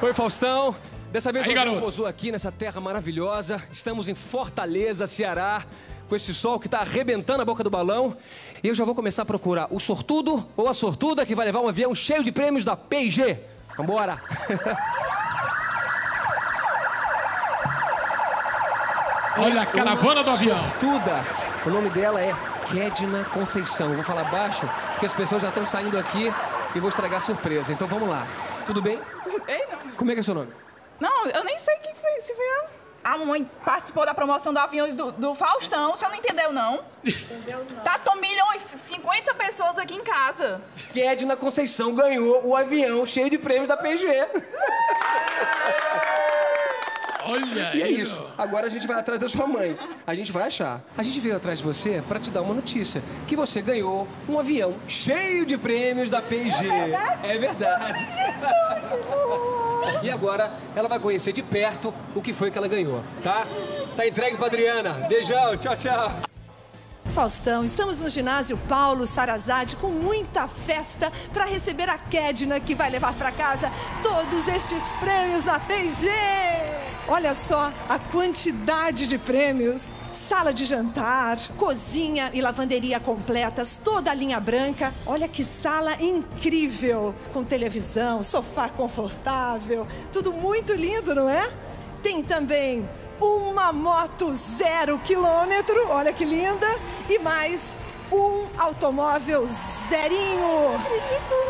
Oi, Faustão. Dessa vez garoto, pousou aqui nessa terra maravilhosa. Estamos em Fortaleza, Ceará, com esse sol que está arrebentando a boca do balão. E eu já vou começar a procurar o sortudo ou a sortuda que vai levar um avião cheio de prêmios da P&G. Vambora! Olha a caravana do avião. Sortuda. O nome dela é Kedna Conceição. Vou falar baixo, porque as pessoas já estão saindo aqui e vou estragar a surpresa. Então vamos lá. Tudo bem? Tudo bem, não. Como é que é seu nome? Não, eu nem sei quem foi, se foi eu. A mamãe participou da promoção do aviões do Faustão, o senhor não entendeu, não? Entendeu, não. Tá, estão milhões, 50 pessoas aqui em casa. Kedna Conceição ganhou o avião cheio de prêmios da P&G. Olha E é aí. isso. Agora a gente vai atrás da sua mãe. A gente vai achar. A gente veio atrás de você para te dar uma notícia. Que você ganhou um avião cheio de prêmios da P&G. É verdade. E agora ela vai conhecer de perto o que foi que ela ganhou, tá? Tá entregue pra Adriana. Beijão. Tchau, tchau. Faustão, estamos no ginásio Paulo Sarazade com muita festa para receber a Kedna, que vai levar para casa todos estes prêmios da P&G. Olha só a quantidade de prêmios. Sala de jantar, cozinha e lavanderia completas, toda a linha branca. Olha que sala incrível, com televisão, sofá confortável, tudo muito lindo, não é? Tem também uma moto 0 quilômetro, olha que linda, e mais um automóvel zerinho.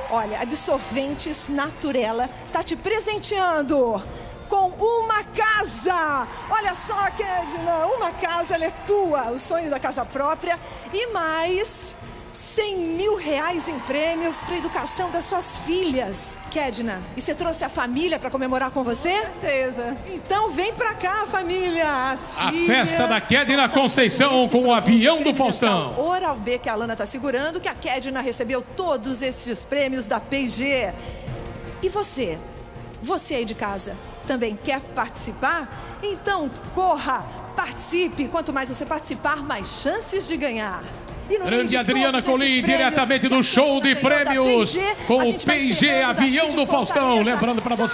Olha, Absorventes Naturela tá te presenteando com uma casa. Olha só, Kedna, uma casa, ela é tua, o sonho da casa própria. E mais 100 mil reais em prêmios para a educação das suas filhas. Kedna, e você trouxe a família para comemorar com você? Com certeza. Então vem pra cá, família. As A filhas, festa da Kedna Conceição com o avião do Faustão. Oral B que a Alana tá segurando, que a Kedna recebeu todos esses prêmios da P&G. E você? Você aí de casa, também quer participar? Então corra, participe. Quanto mais você participar, mais chances de ganhar. E no meio Grande de Adriana todos esses Colim, prêmios diretamente que a do show Kedna de ganhou da prêmios P&G, com a o gente vai P&G encerrando Avião daqui do de Faustão. Fortaleza. Lembrando para você.